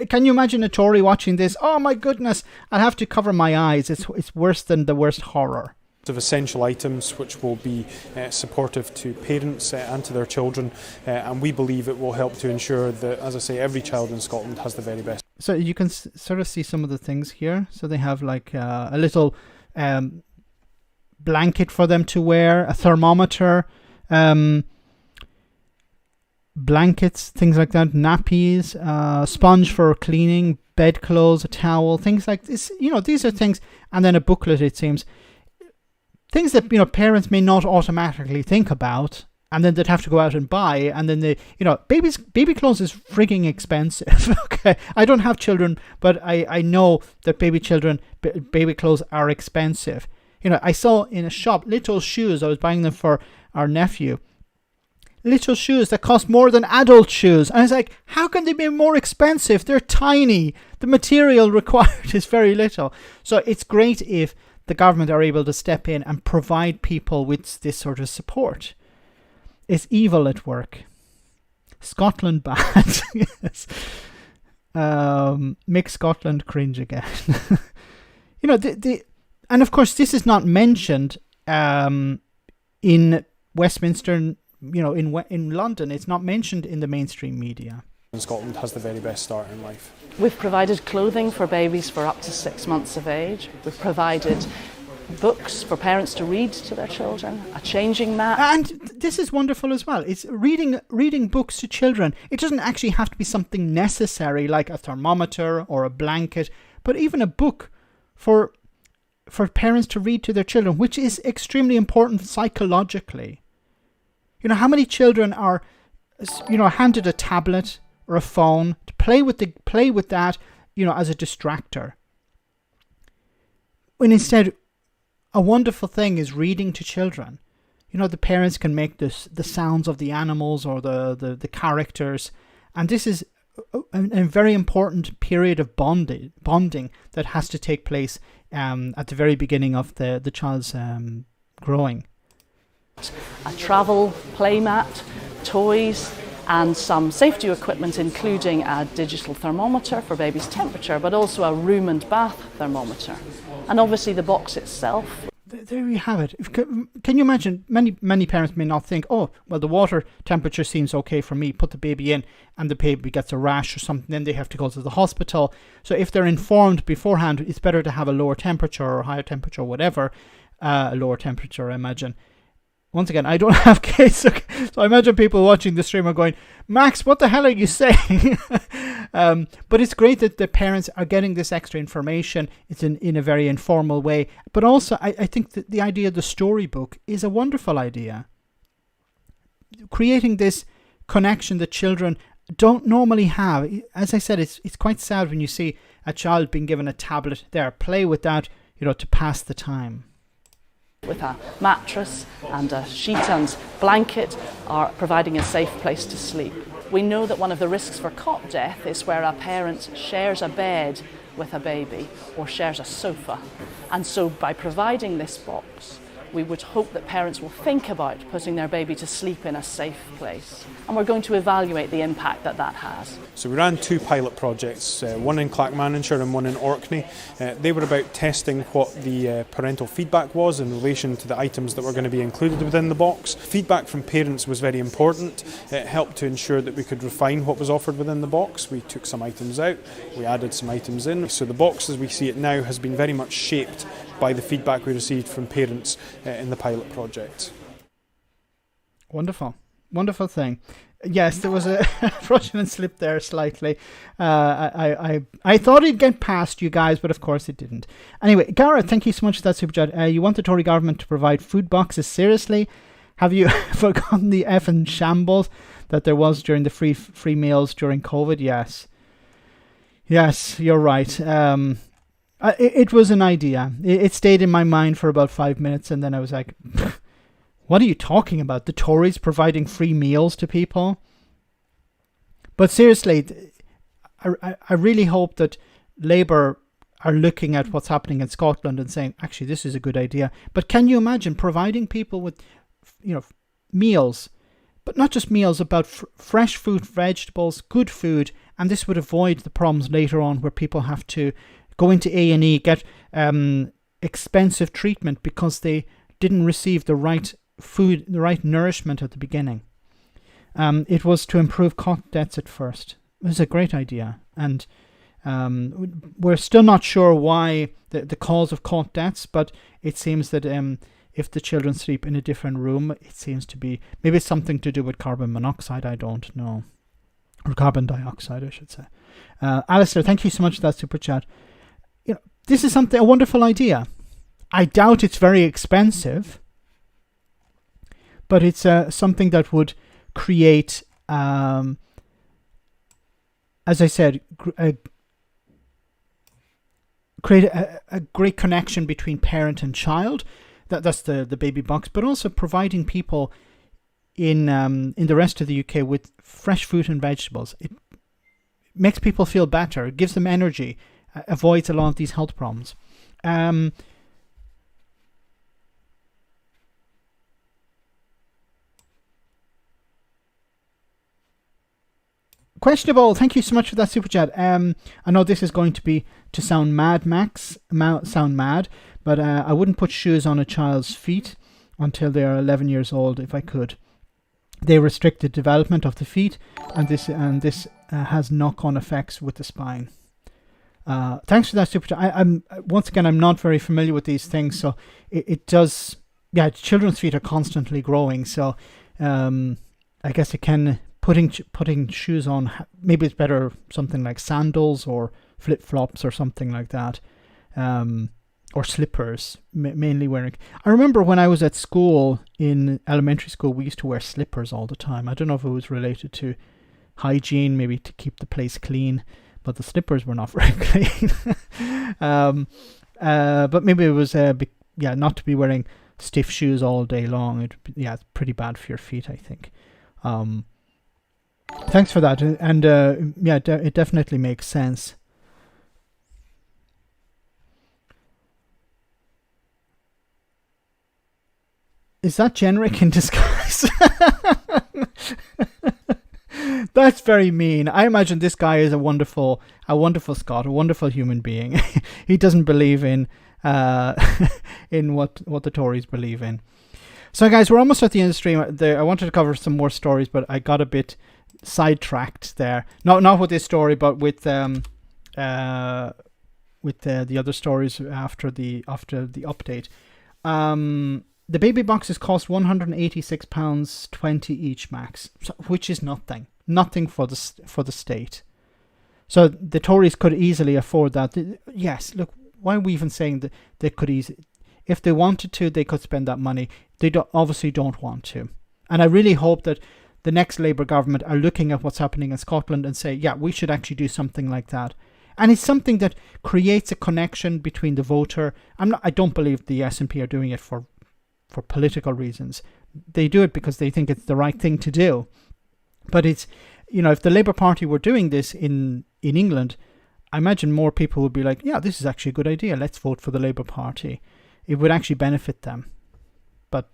Can you imagine a Tory watching this? Oh my goodness, I'll have to cover my eyes. It's worse than the worst horror. Of essential items which will be supportive to parents and to their children, and we believe it will help to ensure that, as I say, every child in Scotland has the very best. So you can sort of see some of the things here. So they have like a little blanket for them to wear, a thermometer, blankets, things like that, nappies, sponge for cleaning, bedclothes, a towel, things like this. You know, these are things, and then a booklet, it seems. Things that, you know, parents may not automatically think about, and then they'd have to go out and buy, and then they, you know, baby clothes is frigging expensive. Okay, I don't have children, but I know that baby clothes are expensive. You know, I saw in a shop little shoes. I was buying them for our nephew. Little shoes that cost more than adult shoes. And I was like, how can they be more expensive? They're tiny. The material required is very little. So it's great if the government are able to step in and provide people with this sort of support. It's evil at work. Scotland bad. Yes. Make Scotland cringe again. You know, and of course this is not mentioned in Westminster, you know, in London. It's not mentioned in the mainstream media. Scotland has the very best start in life. We've provided clothing for babies for up to 6 months of age. We've provided books for parents to read to their children, a changing mat. And this is wonderful as well. It's reading books to children. It doesn't actually have to be something necessary like a thermometer or a blanket, but even a book for parents to read to their children, which is extremely important psychologically. You know, how many children are, you know, handed a tablet or a phone to play with that, you know, as a distractor. When instead, a wonderful thing is reading to children. You know, the parents can make the sounds of the animals or the characters, and this is a very important period of bonding that has to take place at the very beginning of the child's growing. A travel playmat, toys, and some safety equipment, including a digital thermometer for baby's temperature, but also a room and bath thermometer. And obviously the box itself. There you have it. Can you imagine, many parents may not think, oh, well, the water temperature seems okay for me, put the baby in, and the baby gets a rash or something, then they have to go to the hospital. So if they're informed beforehand, it's better to have a lower temperature or higher temperature or whatever, a lower temperature, I imagine. Once again, I don't have kids, so I imagine people watching the stream are going, Max, what the hell are you saying? But it's great that the parents are getting this extra information. It's in a very informal way. But also, I think that the idea of the storybook is a wonderful idea. Creating this connection that children don't normally have. As I said, it's quite sad when you see a child being given a tablet there. Play with that, you know, to pass the time. With a mattress and a sheet and blanket are providing a safe place to sleep. We know that one of the risks for cot death is where a parent shares a bed with a baby or shares a sofa. And so by providing this box, we would hope that parents will think about putting their baby to sleep in a safe place. And we're going to evaluate the impact that that has. So we ran 2 pilot projects, one in Clackmannanshire and one in Orkney. They were about testing what the parental feedback was in relation to the items that were going to be included within the box. Feedback from parents was very important. It helped to ensure that we could refine what was offered within the box. We took some items out, we added some items in. So the box as we see it now has been very much shaped by the feedback we received from parents in the pilot project. Wonderful. Wonderful thing. Yes, there was a fraudulent slip there slightly. I thought it'd get past you guys, but of course it didn't. Anyway, Gareth, thank you so much for that super chat. You want the Tory government to provide food boxes? Seriously? Have you forgotten the effing shambles that there was during the free meals during COVID? Yes. Yes, you're right. It was an idea. It stayed in my mind for about 5 minutes, and then I was like, what are you talking about? The Tories providing free meals to people? But seriously, I really hope that Labour are looking at what's happening in Scotland and saying, actually, this is a good idea. But can you imagine providing people with, meals, but not just meals, about fresh fruit, vegetables, good food, and this would avoid the problems later on where people have to go into A&E, get expensive treatment because they didn't receive the right food, the right nourishment at the beginning. It was to improve cot debts at first. It was a great idea. And we're still not sure why the cause of cot debts, but it seems that if the children sleep in a different room, it seems to be, maybe it's something to do with carbon monoxide, I don't know. Or carbon dioxide, I should say. Alistair, thank you so much for that super chat. This is a wonderful idea. I doubt it's very expensive, but it's something that would create, as I said, create a great connection between parent and child. That's the baby box, but also providing people in the rest of the UK with fresh fruit and vegetables. It makes people feel better. It gives them energy. Avoids a lot of these health problems. Questionable, thank you so much for that super chat. I know this is going to sound mad, Max, but I wouldn't put shoes on a child's feet until they are 11 years old if I could. They restrict the development of the feet, and this has knock-on effects with the spine. Thanks for that super chat. I'm once again, I'm not very familiar with these things, so it does. Yeah, children's feet are constantly growing, so I guess it can putting shoes on. Maybe it's better something like sandals or flip flops or something like that, or slippers. Mainly wearing. I remember when I was at school in elementary school, we used to wear slippers all the time. I don't know if it was related to hygiene, maybe to keep the place clean. But the slippers were not very clean. But maybe it was, not to be wearing stiff shoes all day long. It's pretty bad for your feet, I think. Thanks for that. And it definitely makes sense. Is that generic in disguise? That's very mean. I imagine this guy is a wonderful Scot, a wonderful human being. He doesn't believe in in what the Tories believe in. So, guys, we're almost at the end of the stream. I wanted to cover some more stories, but I got a bit sidetracked there. Not with this story, but with the other stories after the update. The baby boxes cost £186.20 each, Max, which is nothing for the state. So the Tories could easily afford that. Yes, look, why are we even saying that they could easily, if they wanted to, they could spend that money. They obviously don't want to, and I really hope that the next Labour government are looking at what's happening in Scotland and say, yeah, we should actually do something like that. And it's something that creates a connection between the voter. I don't believe the SNP are doing it for political reasons. They do it because they think it's the right thing to do. But it's, if the Labour Party were doing this in England, I imagine more people would be like, yeah, this is actually a good idea. Let's vote for the Labour Party. It would actually benefit them. But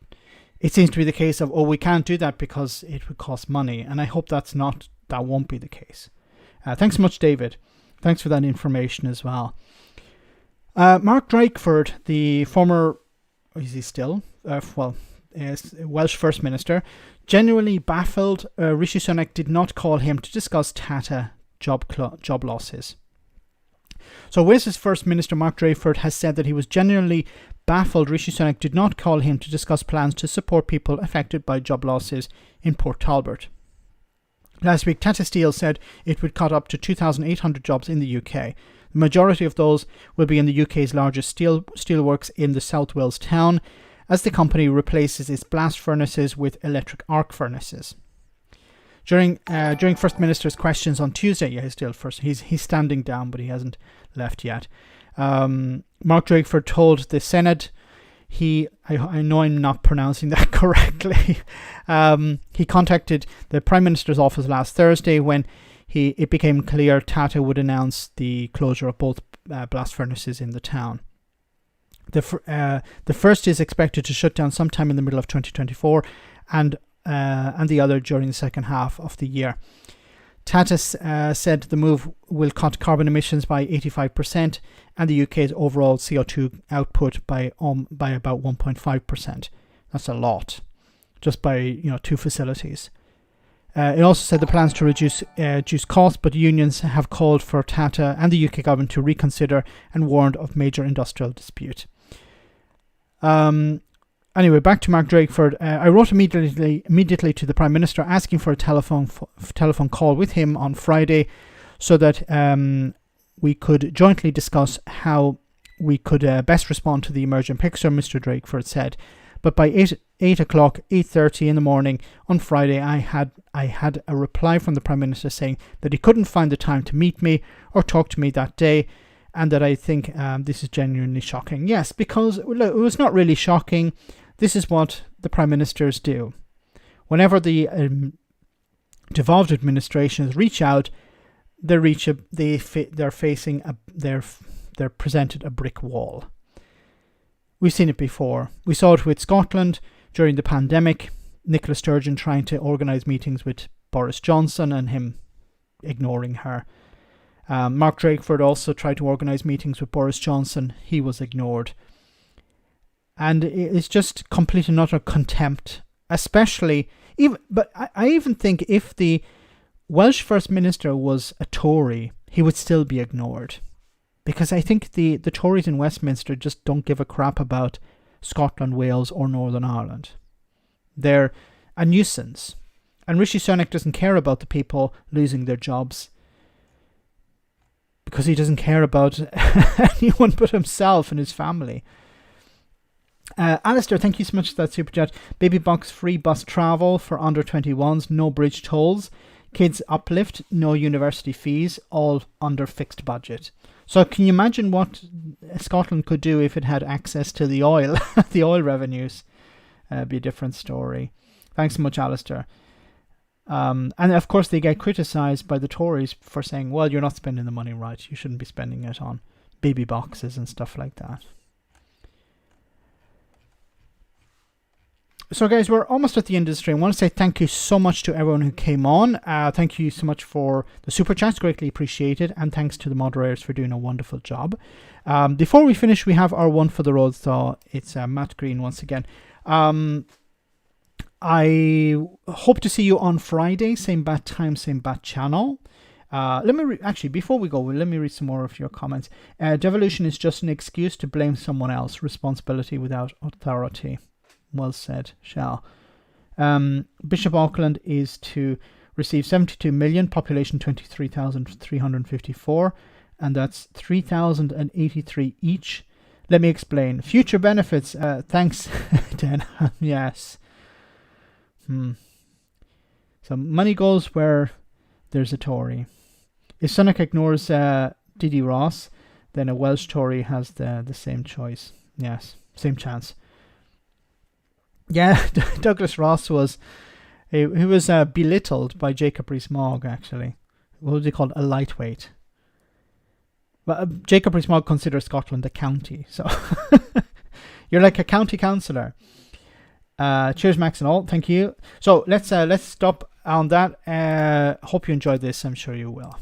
it seems to be the case of, we can't do that because it would cost money. And I hope that won't be the case. Thanks so much, David. Thanks for that information as well. Mark Drakeford, the former, is he still? Welsh First Minister, genuinely baffled Rishi Sunak did not call him to discuss Tata job losses. So Wales's First Minister Mark Drakeford has said that he was genuinely baffled Rishi Sunak did not call him to discuss plans to support people affected by job losses in Port Talbot. Last week, Tata Steel said it would cut up to 2,800 jobs in the UK. The majority of those will be in the UK's largest steelworks in the South Wales town, as the company replaces its blast furnaces with electric arc furnaces. During First Minister's questions on Tuesday, he's standing down, but he hasn't left yet. Mark Drakeford told the Senate, I know I'm not pronouncing that correctly. He contacted the Prime Minister's office last Thursday when it became clear Tata would announce the closure of both blast furnaces in the town. The first is expected to shut down sometime in the middle of 2024, and the other during the second half of the year. Tata said the move will cut carbon emissions by 85% and the UK's overall CO2 output by about 1.5%. That's a lot, just by two facilities. It also said the plans to reduce costs, but unions have called for Tata and the UK government to reconsider and warned of major industrial dispute. Anyway, back to Mark Drakeford. I wrote immediately to the Prime Minister asking for a telephone call with him on Friday so that we could jointly discuss how we could best respond to the emerging picture, Mr. Drakeford said. But by 8:30 in the morning on Friday, I had a reply from the Prime Minister saying that he couldn't find the time to meet me or talk to me that day, and that I think this is genuinely shocking. Yes, because look, it was not really shocking. This is what the Prime Ministers do. Whenever the devolved administrations reach out, they're presented a brick wall. We've seen it before. We saw it with Scotland during the pandemic. Nicola Sturgeon trying to organise meetings with Boris Johnson and him ignoring her. Mark Drakeford also tried to organise meetings with Boris Johnson. He was ignored. And it's just complete and utter contempt, especially but I even think if the Welsh First Minister was a Tory, he would still be ignored. Because I think the Tories in Westminster just don't give a crap about Scotland, Wales or Northern Ireland. They're a nuisance. And Rishi Sunak doesn't care about the people losing their jobs, because he doesn't care about anyone but himself and his family. Alistair, thank you so much for that super chat. Baby box free bus travel for under 21s, no bridge tolls, kids uplift, no university fees, all under fixed budget. So can you imagine what Scotland could do if it had access to the oil, the oil revenues? Be a different story. Thanks so much, Alistair. And of course they get criticised by the Tories for saying, well, you're not spending the money right. You shouldn't be spending it on baby boxes and stuff like that. So guys, we're almost at the end of the stream. I want to say thank you so much to everyone who came on. Thank you so much for the super chats, greatly appreciated. And thanks to the moderators for doing a wonderful job. Before we finish, we have our one for the road. So it's Matt Green once again. I hope to see you on Friday, same bat time, same bat channel. Actually, before we go, let me read some more of your comments. Devolution is just an excuse to blame someone else. Responsibility without authority. Well said, Shell. Bishop Auckland is to receive 72 million, population 23,354, and that's 3,083 each. Let me explain. Future benefits. Thanks, Dan. Yes. So money goes where there's a Tory. If Sunak ignores Didi Ross, then a Welsh Tory has the same choice. Yes, same chance. Yeah, Douglas Ross was belittled by Jacob Rees-Mogg, actually. What was he called? A lightweight. Well, Jacob Rees-Mogg considers Scotland a county, so you're like a county councillor. Cheers, Max and all. Thank you. So let's stop on that. Hope you enjoyed this. I'm sure you will.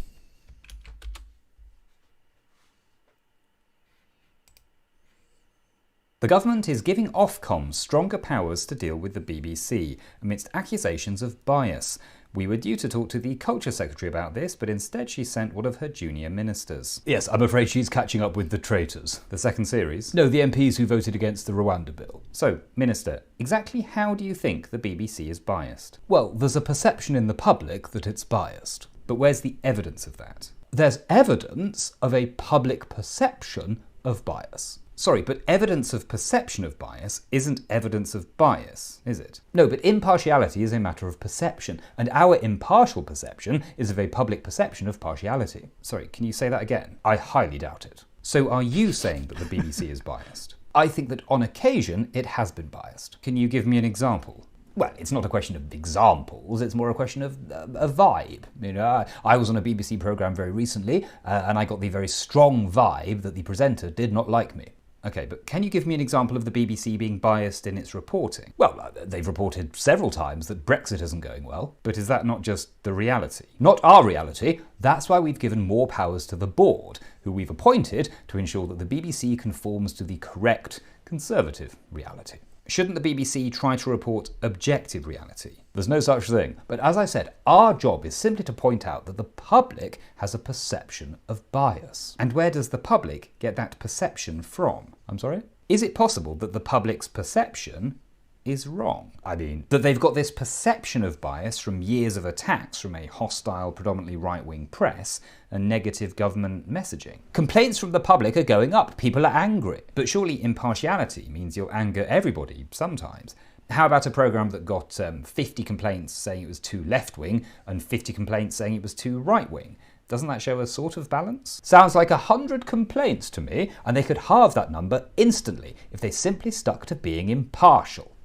The government is giving Ofcom stronger powers to deal with the BBC amidst accusations of bias. We were due to talk to the Culture Secretary about this, but instead she sent one of her junior ministers. Yes, I'm afraid she's catching up with the traitors. The second series? No, the MPs who voted against the Rwanda bill. So, Minister, exactly how do you think the BBC is biased? Well, there's a perception in the public that it's biased. But where's the evidence of that? There's evidence of a public perception of bias. Sorry, but evidence of perception of bias isn't evidence of bias, is it? No, but impartiality is a matter of perception, and our impartial perception is of a public perception of partiality. Sorry, can you say that again? I highly doubt it. So are you saying that the BBC is biased? I think that on occasion it has been biased. Can you give me an example? Well, it's not a question of examples, it's more a question of a vibe. You know, I was on a BBC programme very recently, and I got the very strong vibe that the presenter did not like me. Okay, but can you give me an example of the BBC being biased in its reporting? Well, they've reported several times that Brexit isn't going well, but is that not just the reality? Not our reality. That's why we've given more powers to the board, who we've appointed to ensure that the BBC conforms to the correct, conservative reality. Shouldn't the BBC try to report objective reality? There's no such thing. But as I said, our job is simply to point out that the public has a perception of bias. And where does the public get that perception from? I'm sorry? Is it possible that the public's perception is wrong? I mean, that they've got this perception of bias from years of attacks from a hostile, predominantly right-wing press and negative government messaging. Complaints from the public are going up. People are angry. But surely impartiality means you'll anger everybody sometimes. How about a programme that got 50 complaints saying it was too left-wing and 50 complaints saying it was too right-wing? Doesn't that show a sort of balance? Sounds like 100 complaints to me, and they could halve that number instantly if they simply stuck to being impartial.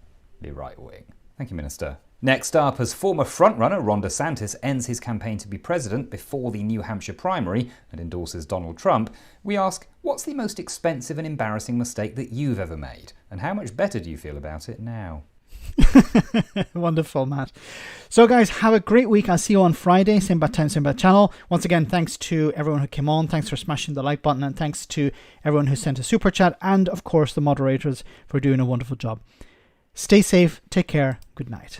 Right-wing. Thank you, Minister. Next up, as former frontrunner Ron DeSantis ends his campaign to be president before the New Hampshire primary and endorses Donald Trump, we ask, what's the most expensive and embarrassing mistake that you've ever made? And how much better do you feel about it now? Wonderful, Matt. So guys, have a great week. I'll see you on Friday, same bad time, same bad channel. Once again, thanks to everyone who came on. Thanks for smashing the like button, and thanks to everyone who sent a super chat, and of course the moderators for doing a wonderful job. Stay safe, take care, good night.